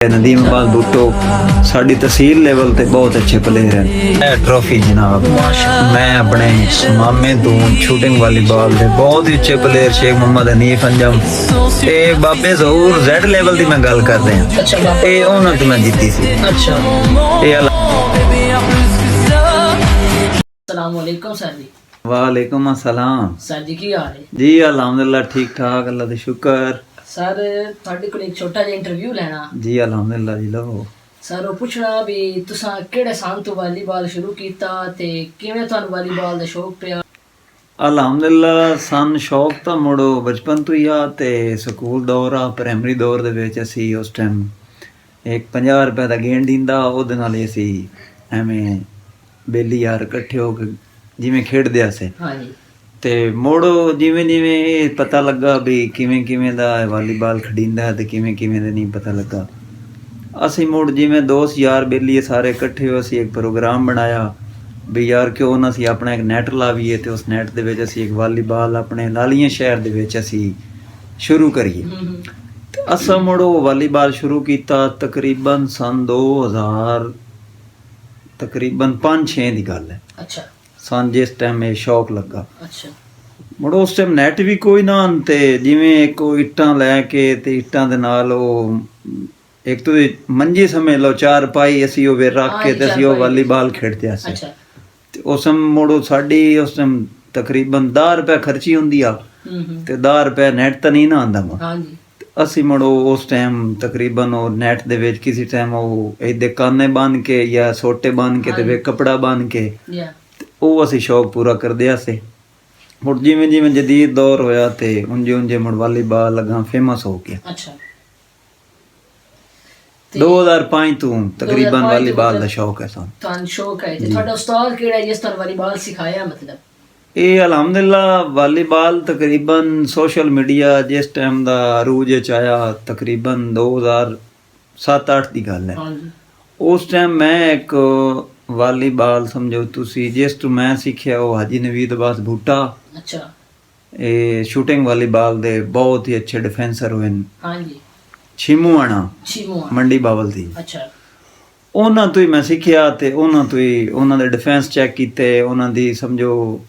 नदीम इकबाल भुट्टो साड़ी तहसील level ते बहुत अच्छे प्लेयर हैं। ट्रॉफी जनाब मैं अपने मामे तो शूटिंग वालीबॉल दे बहुत ही अच्छे प्लेयर शेख मोहम्मद हनीफ अंजम ते बाबे जहूर जेड लेवल दी मैं गल कर रहा अच्छा ए उन्हां तो मैं जीती सी। अच्छा ए अस्सलाम वालेकुम सर जी। वालेकुम अस्सलाम सर जी की हाल है जी अल्हम्दुलिल्लाह ठीक ठाक अल्लाह दे शुक्र सर ਤੁਹਾਡੇ ਕੋਲ ਇੱਕ ਛੋਟਾ ਜਿਹਾ ਇੰਟਰਵਿਊ ਲੈਣਾ जी अल्हम्दुलिल्लाह जी लो ਸਰ ਉਹ ਪੁੱਛਣਾ ਵੀ ਤੁਸੀਂ ਕਿਹੜੇ ਸਾਲ ਤੋਂ ਵਾਲੀਬਾਲ ਸ਼ੁਰੂ ਕੀਤਾ ਤੇ ਕਿਵੇਂ ਤੁਹਾਨੂੰ ਵਾਲੀਬਾਲ ਦਾ ਸ਼ੌਕ ਪਿਆ। ਅਲਹਮਦੁਲਿਲਾ ਸਨ ਸ਼ੌਕ ਤਾਂ ਮੁੜੋ ਬਚਪਨ ਤੋਂ ਹੀ ਆ ਤੇ ਸਕੂਲ ਦੌਰ ਆ ਪ੍ਰਾਇਮਰੀ ਦੌਰ ਦੇ ਵਿੱਚ ਅਸੀਂ ਉਸ ਟਾਈਮ ਇੱਕ 50 ਰੁਪਏ ਦਾ ਗੇਂਦ ਦਿੰਦਾ ਉਹਦੇ ਨਾਲ ਹੀ ਅਸੀਂ ਐਵੇਂ ਬੇਲੀ ਯਾਰ ਇਕੱਠੇ ਹੋ ਕੇ ਜਿਵੇਂ ਖੇਡਦੇ ਆਸੇ ਹਾਂਜੀ ਤੇ ਮੁੜੋ ਜਿਵੇਂ ਜਿਵੇਂ ਇਹ ਪਤਾ ਲੱਗਾ ਵੀ ਕਿਵੇਂ ਕਿਵੇਂ ਦਾ ਵਾਲੀਬਾਲ ਖੇਡਿੰਦਾ ਤੇ ਕਿਵੇਂ ਕਿਵੇਂ ਦਾ ਨਹੀਂ ਪਤਾ ਲੱਗਾ ਅਸੀਂ ਮੁੜ ਜਿਵੇਂ ਦੋਸਤ ਯਾਰ ਬੇਲੀਏ ਸਾਰੇ ਇਕੱਠੇ ਹੋ ਅਸੀਂ ਇੱਕ ਪ੍ਰੋਗਰਾਮ ਬਣਾਇਆ ਵੀ ਯਾਰ ਕਿਉਂ ਨਾ ਅਸੀਂ ਆਪਣਾ ਇੱਕ ਨੈਟ ਲਾਵੀਏ ਤੇ ਉਸ ਨੈਟ ਦੇ ਵਿੱਚ ਅਸੀਂ ਇੱਕ ਵਾਲੀਬਾਲ ਆਪਣੇ ਲਾਲੀਆਂ ਸ਼ਹਿਰ ਦੇ ਵਿੱਚ ਅਸੀਂ ਸ਼ੁਰੂ ਕਰੀਏ ਤੇ ਅਸਾਂ ਮੁੜੋ ਵਾਲੀਬਾਲ ਸ਼ੁਰੂ ਕੀਤਾ ਤਕਰੀਬਨ ਸਨ 2000 ਤਕਰੀਬਨ 5-6 ਦੀ ਗੱਲ ਹੈ। ਅੱਛਾ ਸਨ ਜਿਸ ਟਾਈਮ ਇਹ ਸ਼ੌਕ ਲੱਗਾ ਅੱਛਾ ਮੁੜੋ ਉਸ ਟਾਈਮ ਨੈਟ ਵੀ ਕੋਈ ਨਾ ਤੇ ਜਿਵੇਂ ਕੋ ਇੱਟਾਂ ਲੈ ਕੇ ਤੇ ਇੱਟਾਂ ਦੇ ਨਾਲ ਉਹ ਇੱਕ ਤੋਂ ਮੰਜੀ ਸਮੇਂ ਲਓ ਚਾਰ ਪਾਈ ਅਸੀਂ ਉਹ ਵੇ ਰੱਖ ਕੇ ਤੇ ਅਸੀਂ ਉਹ ਵਾਲੀਬਾਲ ਖੇਡਦੇ ਸੀ। ਅੱਛਾ ਤੇ ਉਸ ਮੁੜੋ ਸਾਡੀ ਉਸ ਟਾਈਮ ਤਕਰੀਬਨ 10 ਰੁਪਏ ਖਰਚੀ ਹੁੰਦੀ ਆ ਤੇ 10 ਰੁਪਏ ਨੈਟ ਤਾਂ ਨਹੀਂ ਨਾ ਆਂਦਾ ਹਾਂਜੀ ਅਸੀਂ ਮੁੜੋ ਉਸ ਟਾਈਮ ਤਕਰੀਬਨ ਉਹ ਨੈਟ ਦੇ ਵਿੱਚ ਕਿਸੇ ਟਾਈਮ ਉਹ ਇਹਦੇ ਕਾਨੇ ਬੰਨ ਕੇ ਜਾਂ ਸੋਟੇ ਬੰਨ ਕੇ ਤੇ ਵੇ ਕਪੜਾ ਬੰਨ ਕੇ ਉਹ ਅਸੀਂ ਸ਼ੌਕ ਪੂਰਾ ਕਰਦੇ ਆਸੇ। ਮੁੜ ਜਿਵੇਂ ਜਿਵੇਂ ਜਦੀਦ ਦੌਰ ਹੋਇਆ ਤੇ ਉਂਝੇ ਉਂਝੇ ਮੁੜ ਵਾਲੀਬਾਲ ਲਗਾ ਫੇਮਸ ਹੋ ਗਿਆ। ਅੱਛਾ 2005 ਤੋਂ ਤਕਰੀਬਨ ਵਾਲੀਬਾਲ ਦਾ ਸ਼ੌਕ ਹੈ ਸਾਨੂੰ। ਤੁਹਾਨੂੰ ਸ਼ੌਕ ਹੈ ਤੇ ਤੁਹਾਡਾ ਉਸਤਾਦ ਕਿਹੜਾ ਹੈ ਜਿਸ ਤੁਹਾਨੂੰ ਵਾਲੀਬਾਲ ਸਿਖਾਇਆ ਮਤਲਬ? ਇਹ ਅਲਹਮਦੁਲਿਲਾ ਵਾਲੀਬਾਲ ਤਕਰੀਬਨ ਸੋਸ਼ਲ ਮੀਡੀਆ ਜਿਸ ਟਾਈਮ ਦਾ ਅਰੂਜ ਚ ਆਇਆ ਤਕਰੀਬਨ 2007-8 ਦੀ ਗੱਲ ਹੈ। ਹਾਂਜੀ ਉਸ ਟਾਈਮ ਮੈਂ ਇੱਕ ਵਾਲੀਬਾਲ ਸਮਝੋ ਤੁਸੀਂ ਜਿਸ ਤੋਂ ਮੈਂ ਸਿੱਖਿਆ ਉਹ ਹਾਜੀ ਨਵੀਦ ਅਬਾਸ ਭੁੱਟਾ ਅੱਛਾ ਇਹ ਸ਼ੂਟਿੰਗ ਵਾਲੀਬਾਲ ਦੇ ਬਹੁਤ ਹੀ ਅੱਛੇ ਡਿਫੈਂਸਰ ਹੋਏ ਨੇ। ਹਾਂਜੀ ਛਿਮੂਆਣਾ ਛੀਮੂ ਮੰਡੀ ਬਾਵਲ ਦੀ ਅੱਛਾ ਉਹਨਾਂ ਤੋਂ ਹੀ ਮੈਂ ਸਿੱਖਿਆ ਤੇ ਉਹਨਾਂ ਤੋਂ ਹੀ ਉਹਨਾਂ ਦੇ ਡਿਫੈਂਸ ਚੈੱਕ ਕੀਤੇ ਉਹਨਾਂ ਦੀ ਸਮਝੋ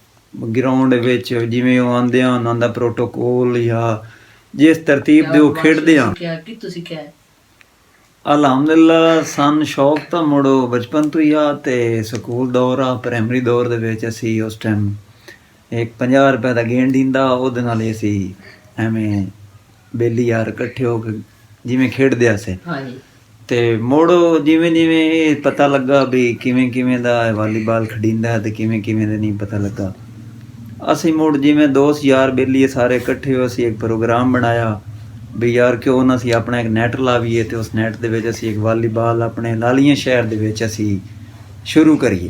ਗਰਾਊਂਡ ਵਿੱਚ ਜਿਵੇਂ ਉਹ ਆਉਂਦੇ ਆ ਉਹਨਾਂ ਦਾ ਪ੍ਰੋਟੋਕੋਲ ਜਾਂ ਜਿਸ ਤਰਤੀਬ ਦੇ ਉਹ ਖੇਡਦੇ ਆ ਕੀ ਤੁਸੀਂ ਕਿਹਾ ਅਲਹਮਦੁਲਿਲਾ ਸਨ ਸ਼ੌਕ ਤਾਂ ਮੁੜੋ ਬਚਪਨ ਤੋਂ ਹੀ ਆ ਤੇ ਸਕੂਲ ਦੌਰ ਆ ਪ੍ਰਾਇਮਰੀ ਦੌਰ ਦੇ ਵਿੱਚ ਅਸੀਂ ਉਸ ਟਾਈਮ ਇੱਕ 50 ਰੁਪਏ ਦਾ ਗੇਂਦ ਦਿੰਦਾ ਉਹਦੇ ਨਾਲ ਹੀ ਅਸੀਂ ਐਵੇਂ ਬੇਲੀ ਯਾਰ ਇਕੱਠੇ ਹੋ ਕੇ ਜਿਵੇਂ ਖੇਡਦੇ ਆਸੇ ਹਾਂਜੀ ਤੇ ਮੁੜੋ ਜਿਵੇਂ ਜਿਵੇਂ ਇਹ ਪਤਾ ਲੱਗਾ ਵੀ ਕਿਵੇਂ ਕਿਵੇਂ ਦਾ ਵਾਲੀਬਾਲ ਖੇਡਿੰਦਾ ਤੇ ਕਿਵੇਂ ਕਿਵੇਂ ਦਾ ਨਹੀਂ ਪਤਾ ਲੱਗਾ ਅਸੀਂ ਮੁੜ ਜਿਵੇਂ ਦੋਸਤ ਯਾਰ ਬੇਲੀਏ ਸਾਰੇ ਇਕੱਠੇ ਹੋ ਅਸੀਂ ਇੱਕ ਪ੍ਰੋਗਰਾਮ ਬਣਾਇਆ ਵੀ ਯਾਰ ਕਿਉਂ ਨਾ ਅਸੀਂ ਆਪਣਾ ਇੱਕ ਨੈਟ ਲਾਵੀਏ ਤੇ ਉਸ ਨੈਟ ਦੇ ਵਿੱਚ ਅਸੀਂ ਇੱਕ ਵਾਲੀਬਾਲ ਆਪਣੇ ਲਾਲੀਆਂ ਸ਼ਹਿਰ ਦੇ ਵਿੱਚ ਅਸੀਂ ਸ਼ੁਰੂ ਕਰੀਏ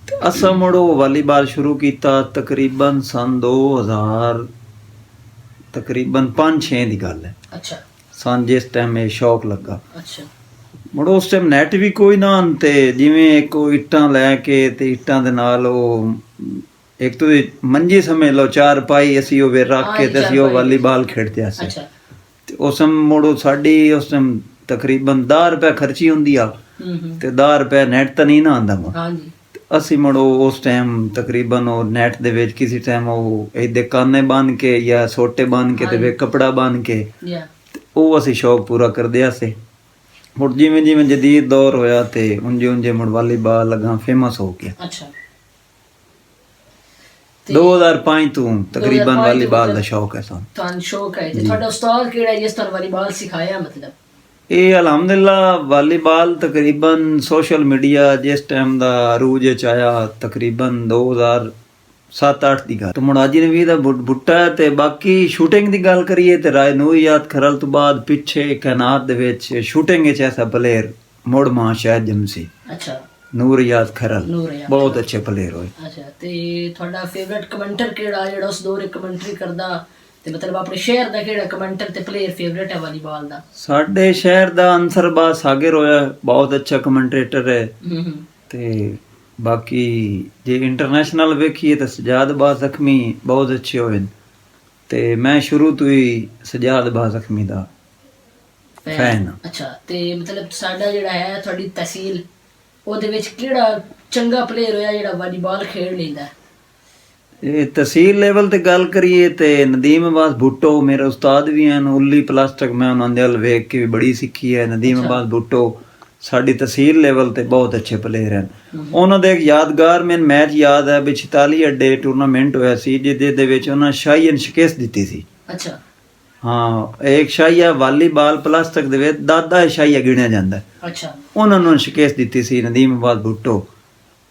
ਤੇ ਅਸਾਂ ਮੁੜੋ ਵਾਲੀਬਾਲ ਸ਼ੁਰੂ ਕੀਤਾ ਤਕਰੀਬਨ ਸਨ 2000 ਤਕਰੀਬਨ 5-6 ਦੀ ਗੱਲ ਹੈ। ਅੱਛਾ ਸਨ ਜਿਸ ਟਾਈਮ ਇਹ ਸ਼ੌਕ ਲੱਗਾ ਅੱਛਾ ਮੁੜੋ ਉਸ ਟਾਈਮ ਨੈਟ ਵੀ ਕੋਈ ਨਾ ਤੇ ਜਿਵੇਂ ਕੋ ਇੱਟਾਂ ਲੈ ਕੇ ਤੇ ਇੱਟਾਂ ਦੇ ਨਾਲ ਉਹ ਇੱਕ ਤੋਂ ਮੰਜੀ ਸਮੇਂ ਲਓ ਚਾਰ ਪਾਈ ਅਸੀਂ ਉਹ ਵੇ ਰੱਖ ਕੇ ਤੇ ਅਸੀਂ ਉਹ ਵਾਲੀਬਾਲ ਖੇਡਦੇ ਸੀ। ਅੱਛਾ ਤੇ ਉਸ ਮੁੜੋ ਸਾਡੀ ਉਸ ਟਾਈਮ ਤਕਰੀਬਨ 10 ਰੁਪਏ ਖਰਚੀ ਹੁੰਦੀ ਆ ਤੇ 10 ਰੁਪਏ ਨੈਟ ਤਾਂ ਨਹੀਂ ਨਾ ਆਂਦਾ ਹਾਂਜੀ ਅਸੀਂ ਮੁੜੋ ਉਸ ਟਾਈਮ ਤਕਰੀਬਨ ਉਹ ਨੈਟ ਦੇ ਵਿੱਚ ਕਿਸੇ ਟਾਈਮ ਉਹ ਇਹਦੇ ਕਾਨੇ ਬੰਨ ਕੇ ਜਾਂ ਸੋਟੇ ਬੰਨ ਕੇ ਤੇ ਵੇ ਕਪੜਾ ਬੰਨ ਕੇ ਉਹ ਅਸੀਂ ਸ਼ੌਕ ਪੂਰਾ ਕਰਦੇ ਆਸੇ। ਮੁੜ ਜਿਵੇਂ ਜਿਵੇਂ ਜਦੀਦ ਦੌਰ ਹੋਇਆ ਤੇ ਉਂਝੇ ਉਂਝੇ ਮੁੜ ਵਾਲੀਬਾਲ ਲਗਾ ਫੇਮਸ ਹੋ ਗਿਆ। ਅੱਛਾ 2005 ਤੋਂ ਤਕਰੀਬਨ ਵਾਲੀਬਾਲ ਦਾ ਸ਼ੌਕ ਹੈ ਸਾਨੂੰ। ਤੁਹਾਨੂੰ ਸ਼ੌਕ ਹੈ ਤੇ ਤੁਹਾਡਾ ਉਸਤਾਦ ਕਿਹੜਾ ਹੈ ਜਿਸ ਤੁਹਾਨੂੰ ਵਾਲੀਬਾਲ ਸਿਖਾਇਆ ਮਤਲਬ? ਇਹ ਅਲਹਮਦੁਲਿਲਾ ਵਾਲੀਬਾਲ ਤਕਰੀਬਨ ਸੋਸ਼ਲ ਮੀਡੀਆ ਜਿਸ ਟਾਈਮ ਦਾ ਅਰੂਜ ਚ ਆਇਆ ਤਕਰੀਬਨ 2007-8 ਦੀ ਗੱਲ। ਮੁਨਾਜੀ ਨਵੀ ਦਾ ਬੁੱਟਾ ਤੇ ਬਾਕੀ ਸ਼ੂਟਿੰਗ ਦੀ ਗੱਲ ਕਰੀਏ ਤੇ ਰਾਏ ਨੂਰੀਆਤ ਖਰਲ ਤੋਂ ਬਾਅਦ ਪਿੱਛੇ ਕਾਇਨਾਤ ਦੇ ਵਿੱਚ ਸ਼ੂਟਿੰਗ ਵਿੱਚ ਐਸਾ ਪਲੇਅਰ ਮੁੜ ਮਾਂ ਸ਼ਾਇਦ ਜਮਸੀ ਅੱਛਾ ਨੂਰੀਆਤ ਖਰਲ ਬਹੁਤ ਅੱਛੇ ਪਲੇਅਰ ਹੋਏ। ਅੱਛਾ ਤੇ ਤੁਹਾਡਾ ਫੇਵਰਿਟ ਕਮੈਂਟਰ ਕਿਹੜਾ ਜਿਹੜਾ ਉਸ ਦੌਰੇ ਕਮੈਂਟਰੀ ਕਰਦਾ ਤੇ ਮਤਲਬ ਆਪਣੇ ਸ਼ਹਿਰ ਦਾ ਕਿਹੜਾ ਕਮੈਂਟਰ ਤੇ ਪਲੇਅਰ ਫੇਵਰਿਟ ਹੈ ਵਾਲੀਬਾਲ ਦਾ? ਸਾਡੇ ਸ਼ਹਿਰ ਦਾ ਅੰਸਰ ਬਾ ਸਾਗਰ ਹੋਇਆ ਬਹੁਤ ਅੱਛਾ ਕਮੈਂਟੇਟਰ ਹੈ ਤੇ ਬਾਕੀ ਜੇ ਇੰਟਰਨੈਸ਼ਨਲ ਵੇਖੀਏ ਤਾਂ ਸਜਾਦ ਬਾ ਜ਼ਖਮੀ ਬਹੁਤ ਅੱਛੇ ਹੋਏ ਤੇ ਮੈਂ ਸ਼ੁਰੂ ਤੋਂ ਹੀ ਸਜਾਦ ਬਾ ਜ਼ਖਮੀ ਦਾ ਫੈਨ। ਅੱਛਾ, ਤੇ ਮਤਲਬ ਸਾਡਾ ਜਿਹੜਾ ਹੈ ਤੁਹਾਡੀ ਤਹਿਸੀਲ, ਉਹਦੇ ਵਿੱਚ ਕਿਹੜਾ ਚੰਗਾ ਪਲੇਅਰ ਹੋਇਆ ਜਿਹੜਾ ਵਾਲੀਬਾਲ ਖੇਡ ਲੈਂਦਾ ਹੈ? ਇਹ ਤਹਿਸੀਲ ਲੈਵਲ ਤੇ ਗੱਲ ਕਰੀਏ ਤੇ ਨਦੀਮ ਅਬਾਸ ਭੁੱਟੋ ਮੇਰੇ ਉਸਤਾਦ ਵੀ ਹਨ। ਉੱਲੀ ਪਲਾਸਟਿਕ ਮੈਂ ਉਹਨਾਂ ਦੇ ਵੱਲ ਵੇਖ ਕੇ ਵੀ ਬੜੀ ਸਿੱਖੀ ਹੈ। ਨਦੀਮ ਅਬਾਸ ਭੁੱਟੋ ਸਾਡੀ ਤਹਿਸੀਲ ਲੈਵਲ ਤੇ ਬਹੁਤ ਅੱਛੇ ਪਲੇਅਰ ਹਨ। ਉਹਨਾਂ ਦਾ ਇੱਕ ਯਾਦਗਾਰ ਮੈਨੂੰ ਮੈਚ ਯਾਦ ਹੈ ਵੀ 46 ਅੱਡੇ ਟੂਰਨਾਮੈਂਟ ਹੋਇਆ ਸੀ ਜਿਹਦੇ ਵਿੱਚ ਉਹਨਾਂ ਸ਼ਾਹੀਨ ਸ਼ਿਕਸਤ ਦਿੱਤੀ ਸੀ। ਅੱਛਾ ਹਾਂ, ਇੱਕ ਸ਼ਾਹੀਆ ਵਾਲੀਬਾਲ ਪਲਾਸਟਿਕ ਦੇ ਵਿੱਚ ਦਾਦਾ ਸ਼ਾਹੀਆ ਗਿਣਿਆ ਜਾਂਦਾ। ਅੱਛਾ, ਉਹਨਾਂ ਨੂੰ ਸ਼ਿਕਸਤ ਦਿੱਤੀ ਸੀ ਨਦੀਮ ਅਬਾਸ ਭੁੱਟੋ।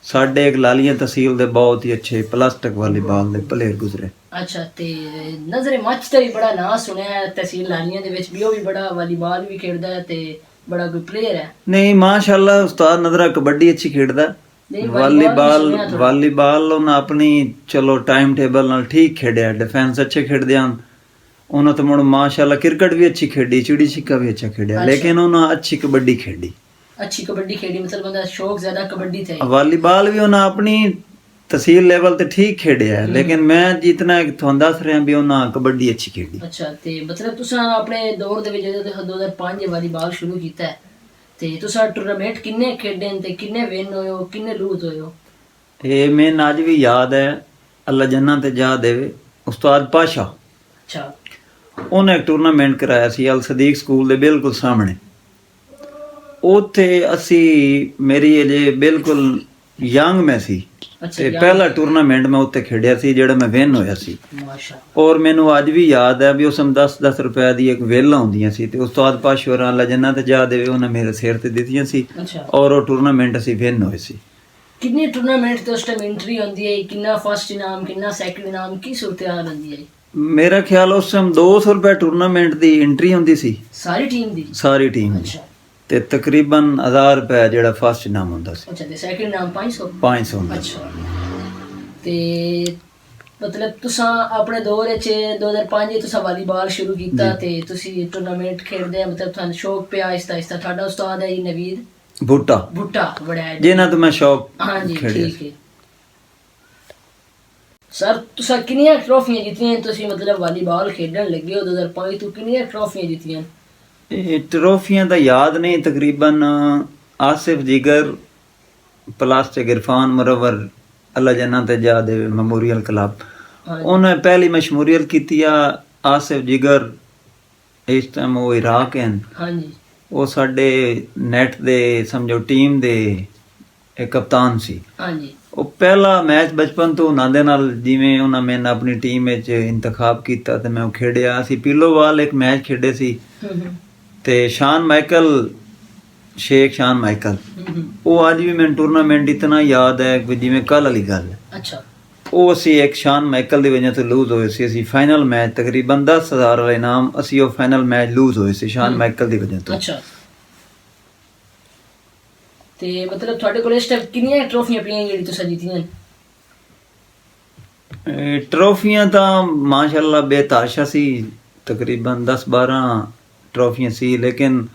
ਸਾਡੇ ਇੱਕ ਲਾਲੀਆਂ ਤਹਿਸੀਲ ਦੇ ਬਹੁਤ ਹੀ ਅੱਛੇ ਪਲਾਸਟਿਕ ਵਾਲੀਬਾਲ ਦੇ ਪਲੇਅਰ ਗੁਜ਼ਰੇ। ਅੱਛਾ, ਤੇ ਨਜ਼ਰੇ ਮੱਚ ਦਾ ਵੀ ਬੜਾ ਨਾਂ ਸੁਣਿਆ ਹੈ ਤਹਿਸੀਲ ਲਾਲੀਆਂ ਦੇ ਵਿੱਚ ਵੀ, ਉਹ ਵੀ ਬੜਾ ਵਾਲੀਬਾਲ ਵੀ ਖੇਡਦਾ ਹੈ ਤੇ ਬੜਾ ਕੋਈ ਪਲੇਅਰ ਹੈ। ਨਹੀਂ ਮਾਸ਼ਾਅੱਲਾ, ਉਸਤਾਦ ਨਜ਼ਰਾ ਕਬੱਡੀ ਅੱਛੀ ਖੇਡਦਾ। ਵਾਲੀਬਾਲ ਉਹਨਾਂ ਆਪਣੀ ਚਲੋ ਟਾਈਮ ਟੇਬਲ ਨਾਲ ਠੀਕ ਖੇਡਿਆ, ਡਿਫੈਂਸ ਅੱਛੇ ਖੇਡਦੇ ਹਨ। ਉਹਨਾਂ ਤੋਂ ਮੁੜ ਮਾਸ਼ਾਅੱਲਾ ਕ੍ਰਿਕਟ ਵੀ ਅੱਛੀ ਖੇਡੀ, ਚਿੜੀ ਛਿੱਕਾ ਵੀ ਅੱਛਾ ਖੇਡਿਆ, ਲੇਕਿਨ ਉਹਨਾਂ ਅੱਛੀ ਕਬੱਡੀ ਖੇਡੀ। ਅੱਛੀ ਕਬੱਡੀ ਖੇਡੀ, ਮਤਲਬ ਉਹਦਾ ਸ਼ੌਕ ਜ਼ਿਆਦਾ ਕਬੱਡੀ ਤੇ। ਵਾਲੀਬਾਲ ਵੀ ਉਹਨਾਂ ਆਪਣੀ ਤਹਿਸੀਲ ਲੈਵਲ ਤੇ ਠੀਕ ਖੇਡਿਆ, ਲੇਕਿਨ ਮੈਂ ਜਿਤਨਾ ਤੁਹਾਨੂੰ ਦੱਸ ਰਿਹਾ ਵੀ ਉਹਨਾਂ ਕਬੱਡੀ ਅੱਛੀ ਖੇਡੀ। ਅੱਛਾ, ਤੇ ਮਤਲਬ ਤੁਸੀਂ ਆਪਣੇ ਦੌਰ ਦੇ ਵਿੱਚ ਜਦੋਂ 2005 ਵਾਲੀਬਾਲ ਸ਼ੁਰੂ ਕੀਤਾ ਹੈ ਤੇ ਤੁਸੀਂ ਟੂਰਨਾਮੈਂਟ ਕਿੰਨੇ ਖੇਡੇ ਤੇ ਕਿੰਨੇ ਵਿਨ ਹੋਏ ਹੋ, ਕਿੰਨੇ ਲੂਜ਼ ਹੋਏ ਹੋ? ਇਹ ਮੈਨੂੰ ਅੱਜ ਵੀ ਯਾਦ ਹੈ, ਅੱਲਾ ਜੰਨਤ ਤੇ ਜਾ ਦੇਵੇ। ਉਸਤਾਦ ਪਾਸ਼ਾ, ਅੱਛਾ, ਉਹਨੇ ਇੱਕ ਟੂਰਨਾਮੈਂਟ ਕਰਾਇਆ ਸੀ ਅਲ ਸਦੀਕ ਸਕੂਲ ਦੇ ਬਿਲਕੁਲ ਸਾਹਮਣੇ। ਉੱਥੇ ਅਸੀਂ ਮੇਰੀ ਅਜੇ ਬਿਲਕੁਲ ਯੰਗ ਮੈਂ ਸੀ ਤੇ ਪਹਿਲਾ ਟੂਰਨਾਮੈਂਟ ਮੈਂ ਉੱਥੇ ਖੇਡਿਆ ਸੀ ਜਿਹੜਾ ਮੈਂ ਵਿਨ ਹੋਇਆ ਸੀ। ਮਾਸ਼ਾਅੱਲਾ। ਔਰ ਮੈਨੂੰ ਅੱਜ ਵੀ ਯਾਦ ਹੈ ਵੀ ਉਸ ਨੂੰ 10-10 ਰੁਪਏ ਦੀ ਇੱਕ ਵੇਲ ਆਉਂਦੀਆਂ ਸੀ ਤੇ ਉਸਤਾਦ ਪਾਸ਼ਾ ਅੱਲਾ ਜੰਨਤ ਜਾ ਦੇਵੇ ਉਹਨੇ ਮੇਰੇ ਸਿਰ ਤੇ ਦਿੱਤੀਆਂ ਸੀ ਔਰ ਉਹ ਟੂਰਨਾਮੈਂਟ ਅਸੀਂ ਵਿਨ ਹੋਏ ਸੀ। ਕਿੰਨੇ ਟੂਰਨਾਮੈਂਟ ਤੇ ਉਸ ਟਾਈਮ ਐਂਟਰੀ ਹੁੰਦੀ ਹੈ? ਕਿੰਨਾ ਫਸਟ ਇਨਾਮ, ਕਿੰਨਾ ਸੈਕਿੰਡ ਇਨਾਮ, ਕੀ ਸੂਰਤ-ਹਾਲ ਹੁੰਦੀ ਹੈ? ਮੇਰਾ ਖਿਆਲ ਉਸ ਟਾਈਮ 200 ਰੁਪਏ ਟੂਰਨਾਮੈਂਟ ਦੀ ਐਂਟਰੀ ਹੁੰਦੀ ਸੀ ਸਾਰੀ ਟੀਮ ਦੀ। ਸਾਰੀ ਟੀਮ ਦੀ, ਤੇ ਤਕਰੀਬਨ 1000 ਰੁਪਏ ਜਿਹੜਾ ਫਸਟ ਇਨਾਮ ਹੁੰਦਾ ਸੀ। ਅੱਛਾ, ਤੇ ਸੈਕਿੰਡ ਇਨਾਮ 500 ਅੱਛਾ। ਤੇ ਮਤਲਬ ਤੁਸੀਂ ਆਪਣੇ ਦੌਰ ਵਿੱਚ 2005 ਤੁਸੀਂ ਵਾਲੀਬਾਲ ਸ਼ੁਰੂ ਕੀਤਾ ਤੇ ਤੁਸੀਂ ਟੂਰਨਾਮੈਂਟ ਖੇਡਦੇ ਆ, ਮਤਲਬ ਤੁਹਾਨੂੰ ਸ਼ੌਕ ਪਿਆ ਆਹਿਸਤਾ ਆਹਿਸਤਾ। ਤੁਹਾਡਾ ਉਸਤਾਦ ਹੈ ਜੀ ਨਵੀਦ ਭੁੱਟਾ ਬੜਾ ਹੈ ਜਿਹਨਾਂ ਤੋਂ ਮੈਂ ਸ਼ੌਕ। ਹਾਂਜੀ, ਠੀਕ ਹੈ ਸਰ। ਤੁਸੀਂ ਕਿੰਨੀਆਂ ਟਰੋਫੀਆਂ ਜਿੱਤੀਆਂ ਤੁਸੀਂ ਮਤਲਬ ਵਾਲੀਬਾਲ ਖੇਡਣ ਲੱਗੇ ਹੋ 2005 ਤੋਂ? ਕਿੰਨੀਆਂ ਟਰੋਫੀਆਂ ਜਿੱਤੀਆਂ? ਇਹ ਟਰੋਫੀਆਂ ਤਾਂ ਯਾਦ ਨਹੀਂ, ਤਕਰੀਬਨ ਆਸਿਫ ਜਿਗਰ ਪਲਾਸਟਿਕ ਇਰਫਾਨ ਮੁਰਵਰ ਅੱਲਾ ਜੰਨਤ ਤੇ ਜਾ ਦੇਵੇ ਮੈਮੋਰੀਅਲ ਕਲੱਬ, ਉਹਨੇ ਪਹਿਲੀ ਮਸ਼ਮੂਰੀਅਤ ਕੀਤੀ ਆ। ਆਸਿਫ ਜਿਗਰ ਇਸ ਟਾਈਮ ਉਹ ਇਰਾਕ ਹਨ। ਹਾਂਜੀ, ਉਹ ਸਾਡੇ ਨੈਟ ਦੇ ਸਮਝੋ ਟੀਮ ਦੇ ਇੱਕ ਕਪਤਾਨ ਸੀ। ਹਾਂਜੀ, ਉਹ ਪਹਿਲਾ ਮੈਚ ਬਚਪਨ ਤੋਂ ਉਹਨਾਂ ਦੇ ਨਾਲ, ਜਿਵੇਂ ਉਹਨਾਂ ਮੈਨੂੰ ਆਪਣੀ ਟੀਮ ਵਿੱਚ ਇੰਤਖਾਬ ਕੀਤਾ ਤੇ ਮੈਂ ਉਹ ਖੇਡਿਆ। ਅਸੀਂ ਪੀਲੋਵਾਲ ਇੱਕ ਮੈਚ ਖੇਡੇ ਸੀ ਤੇ ਸ਼ਾਨ ਮਾਈਕਲ, ਸ਼ੇਖ ਸ਼ਾਨ ਮਾਈਕਲ, ਉਹ ਅੱਜ ਵੀ ਮੈਨੂੰ ਟੂਰਨਾਮੈਂਟ ਇਤਨਾ ਯਾਦ ਹੈ ਕਿ ਜਿਵੇਂ ਕੱਲ ਵਾਲੀ ਗੱਲ ਹੈ। ਅੱਛਾ, ਉਹ ਅਸੀਂ ਇੱਕ ਸ਼ਾਨ ਮਾਈਕਲ ਦੀ ਵਜ੍ਹਾ ਤੋਂ ਲੂਜ਼ ਹੋਏ ਸੀ। ਅਸੀਂ ਫਾਈਨਲ ਮੈਚ ਤਕਰੀਬਨ 10,000 ਵਾਲਾ ਇਨਾਮ, ਅਸੀਂ ਉਹ ਫਾਈਨਲ ਮੈਚ ਲੂਜ਼ ਹੋਏ ਸੀ ਸ਼ਾਨ ਮਾਈਕਲ ਦੀ ਵਜ੍ਹਾ ਤੋਂ। ਅੱਛਾ, ਤੇ ਮਤਲਬ ਤੁਹਾਡੇ ਕੋਲ ਇਸ ਟਾਈਮ ਕਿੰਨੀਆਂ ਟਰੋਫੀਆਂ ਪਈਆਂ ਜਿਹੜੀ ਤੁਸੀਂ ਜਿੱਤੀਆਂ? ਟਰੋਫੀਆਂ ਤਾਂ ਮਾਸ਼ਾਅੱਲਾ ਬੇਤਾਸ਼ਾ ਸੀ, ਤਕਰੀਬਨ 10-12 ਟਰੋਫੀਆਂ ਸੀ, ਲੇਕਿਨ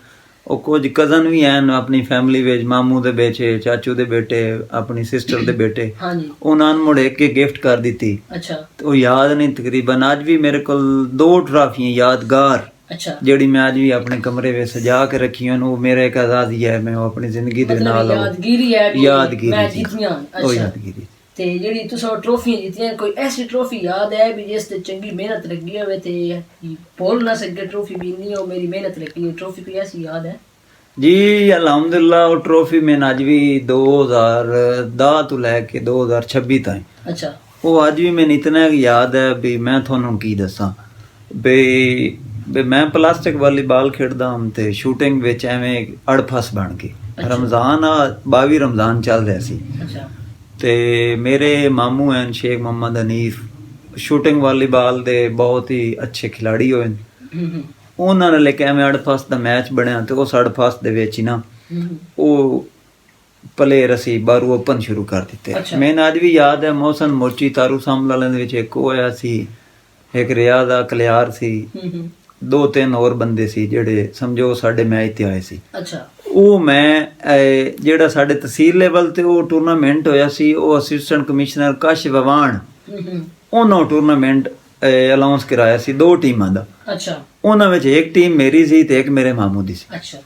ਉਹ ਕੁਝ ਕਜ਼ਨ ਵੀ ਹਨ ਆਪਣੀ ਫੈਮਿਲੀ ਵਿੱਚ, ਮਾਮੂ ਦੇ ਬੇਟੇ, ਚਾਚੂ ਦੇ ਬੇਟੇ, ਆਪਣੀ ਸਿਸਟਰ ਦੇ ਬੇਟੇ, ਉਹਨਾਂ ਨੂੰ ਮੁੜ ਇੱਕ ਗਿਫਟ ਕਰ ਦਿੱਤੀ। ਅੱਛਾ, ਉਹ ਯਾਦ ਨਹੀਂ ਤਕਰੀਬਨ ਅੱਜ ਵੀ ਮੇਰੇ ਕੋਲ 2 ਟਰਾਫੀਆਂ ਯਾਦਗਾਰ ਜਿਹੜੀ ਮੈਂ ਅੱਜ ਵੀ ਆਪਣੇ ਕਮਰੇ ਵਿੱਚ ਸਜਾ ਕੇ ਰੱਖੀ ਹਨ। ਉਹ ਮੇਰਾ ਇੱਕ ਆਜ਼ਾਦੀ ਹੈ, ਮੈਂ ਉਹ ਆਪਣੀ ਜ਼ਿੰਦਗੀ ਦੇ ਨਾਲ ਯਾਦਗਿਰੀ ਤੇ ਜਿਹੜੀ ਤੁਸੀਂ ਟਰੋਫੀਆਂ ਜਿੱਤੀਆਂ, ਕੋਈ ਐਸੀ ਟਰੋਫੀ ਯਾਦ ਹੈ ਵੀ ਜਿਸ ਤੇ ਚੰਗੀ ਮਿਹਨਤ ਲੱਗੀ ਹੋਵੇ ਤੇ ਭੁੱਲ ਨਾ ਸਕੇ ਟਰੋਫੀ ਵੀ ਨਹੀਂ ਉਹ ਮੇਰੀ ਮਿਹਨਤ ਲੱਗੀ ਟਰੋਫੀ ਕੋਈ ਐਸੀ ਯਾਦ ਹੈ? ਜੀ ਅਲਹਮਦੁਲਿਲਾ, ਉਹ ਟਰੋਫੀ ਮੈਂ ਅੱਜ ਵੀ 2010 ਤੋਂ ਲੈ ਕੇ 2026 ਤਾਈਂ, ਅੱਛਾ, ਉਹ ਅੱਜ ਵੀ ਮੈਨੂੰ ਇਤਨਾ ਯਾਦ ਹੈ ਵੀ ਮੈਂ ਤੁਹਾਨੂੰ ਕੀ ਦੱਸਾਂ। ਵੀ ਮੈਂ ਪਲਾਸਟਿਕ ਵਾਲੀਬਾਲ ਖੇਡਦਾ ਹਾਂ ਤੇ ਸ਼ੂਟਿੰਗ ਵਿੱਚ ਐਵੇਂ ਅੜਫਸ ਬਣ ਗਈ। ਰਮਜ਼ਾਨ 22 ਰਮਜ਼ਾਨ ਚੱਲ ਰਿਹਾ ਸੀ ਤੇ ਮੇਰੇ ਮਾਮੂ ਹਨ ਸ਼ੇਖ ਮੁਹੰਮਦ ਹਨੀਫ, ਸ਼ੂਟਿੰਗ ਵਾਲੀਬਾਲ ਦੇ ਬਹੁਤ ਹੀ ਅੱਛੇ ਖਿਲਾੜੀ ਹੋਏ। ਉਹਨਾਂ ਨਾਲ ਇੱਕ ਐਵੇਂ ਅੜਫਸ ਦਾ ਮੈਚ ਬਣਿਆ ਤੇ ਉਸ ਅੜਫਸ ਦੇ ਵਿੱਚ ਹੀ ਨਾ ਉਹ ਪਲੇਅਰ ਅਸੀਂ ਬਾਰੂ ਓਪਨ ਸ਼ੁਰੂ ਕਰ ਦਿੱਤੇ। ਮੈਨੂੰ ਅੱਜ ਵੀ ਯਾਦ ਹੈ ਮੋਹਸਨ ਮੋਚੀ ਤਾਰੂ ਸਾਹਮਣੇ ਵਾਲਿਆਂ ਦੇ ਵਿੱਚ ਇੱਕ ਹੋਇਆ ਸੀ, ਇੱਕ ਰਿਆਜ਼ ਦਾ ਕਲਿਆਰ ਸੀ, 2-3 ਹੋਰ ਬੰਦੇ ਸੀ ਜਿਹੜੇ ਸਮਝੋ ਸਾਡੇ ਮੈਚ ਤੇ ਆਏ ਸੀ। ਅੱਛਾ, ਉਹ ਮੈਂ ਜਿਹੜਾ ਸਾਡੇ ਤਹਿਸੀਲ ਲੈਵਲ ਤੇ ਉਹ ਟੂਰਨਾਮੈਂਟ ਹੋਇਆ ਸੀ, ਉਹ ਅਸਿਸਟੈਂਟ ਕਮਿਸ਼ਨਰ ਕਾਸ਼ਿਫ ਅਵਾਨ ਉਹਨਾਂ ਟੂਰਨਾਮੈਂਟ ਅਲਾਉਂਸ ਕਰਾਇਆ ਸੀ 2 ਟੀਮਾਂ ਦਾ। ਅੱਛਾ, ਉਹਨਾਂ ਵਿੱਚ ਇੱਕ ਟੀਮ ਮੇਰੀ ਸੀ ਤੇ ਇੱਕ ਮੇਰੇ ਮਾਮੂ ਦੀ ਸੀ। ਅੱਛਾ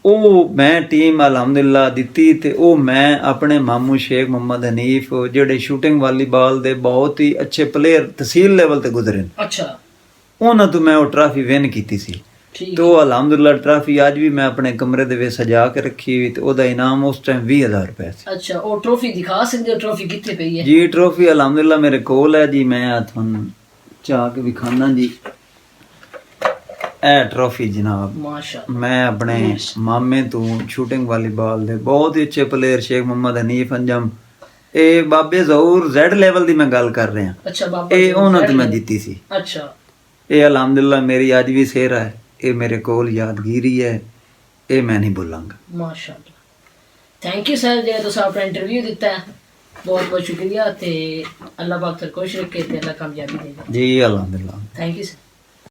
ਉਹ ਮੈਂ ਟੀਮ ਅਲਹਮਦੁਲਿਲਾ ਦਿੱਤੀ ਤੇ ਉਹ ਮੈਂ ਆਪਣੇ ਮਾਮੂ ਸ਼ੇਖ ਮੁਹੰਮਦ ਹਨੀਫ ਜਿਹੜੇ ਸ਼ੂਟਿੰਗ ਵਾਲੀਬਾਲ ਦੇ ਬਹੁਤ ਹੀ ਅੱਛੇ ਪਲੇਅਰ ਤਹਿਸੀਲ ਲੈਵਲ ਤੇ ਗੁਜ਼ਰੇ ਨੇ, ਅੱਛਾ ਉਹਨਾਂ ਤੋਂ ਮੈਂ ਉਹ ਟਰਾਫੀ ਵਿਨ ਕੀਤੀ ਸੀ। ਠੀਕ ਤੇ ਉਹ ਅਲਹਮਦੁਲਿਲਾ ਟਰਾਫੀ ਅੱਜ ਵੀ ਮੈਂ ਆਪਣੇ ਕਮਰੇ ਦੇ ਵਿੱਚ ਸਜਾ ਕੇ ਰੱਖੀ ਹੋਈ ਤੇ ਉਹਦਾ ਇਨਾਮ ਉਸ ਟਾਈਮ 20,000 ਰੁਪਏ ਸੀ। ਅੱਛਾ ਉਹ ਟਰੋਫੀ ਦਿਖਾ ਸਕਦੇ ਹੋ? ਟਰੋਫੀ ਕਿੱਥੇ ਪਈ ਹੈ? ਜੀ ਟਰੋਫੀ ਅਲਹਮਦੁਲਿਲਾ ਮੇਰੇ ਕੋਲ ਹੈ ਜੀ, ਮੈਂ ਤੁਹਾਨੂੰ ਚਾਹ ਕੇ ਵਿਖਾਣਾ ਜੀ। ਇਹ ਟਰੋਫੀ ਜਨਾਬ ਮਾਸ਼ਾਅੱਲਾ। ਮੈਂ ਆਪਣੇ ਮਾਮੇ ਤੋਂ ਸ਼ੂਟਿੰਗ ਵਾਲੀਬਾਲ ਦੇ ਬਹੁਤ ਹੀ ਅੱਛੇ ਪਲੇਅਰ ਸ਼ੇਖ ਮੁਹੰਮਦ ਹਨੀਫ ਅੰਜਮ, ਇਹ ਬਾਬੇ ਜ਼ਹੂਰ ਜ਼ੈਡ ਲੈਵਲ ਦੀ ਮੈਂ ਗੱਲ ਕਰ ਰਿਹਾ, ਅੱਛਾ ਬਾਬਾ ਇਹ ਉਹਨਾਂ ਤੋਂ ਮੈਂ ਜਿੱਤੀ ਸੀ। ਅੱਛਾ ਇਹ ਅਲਹਮਦੁਲਿਲਾ ਮੇਰੀ ਅੱਜ ਵੀ ਸਿਹਰਾ ਹੈ, ਇਹ ਮੇਰੇ ਕੋਲ ਯਾਦਗੀਰੀ ਹੈ, ਇਹ ਮੈਂ ਨਹੀਂ ਭੁੱਲਾਂਗਾ। ਮਾਸ਼ਾਅੱਲਾ ਥੈਂਕ ਯੂ ਸਰ, ਜੇ ਤੁਸੀਂ ਆਪਣਾ ਇੰਟਰਵਿਊ ਦਿੱਤਾ ਹੈ, ਬਹੁਤ ਬਹੁਤ ਸ਼ੁਕਰੀਆ ਤੇ ਅੱਲਾਹ ਪਾਕ ਤੁਹਾਨੂੰ ਖੁਸ਼ ਰੱਖੇ ਤੇ ਅੱਲਾਹ ਕਾਮਯਾਬੀ ਦੇਵੇ। ਜੀ ਅਲਹਮਦੁਲਿਲਾ। Thank you sir.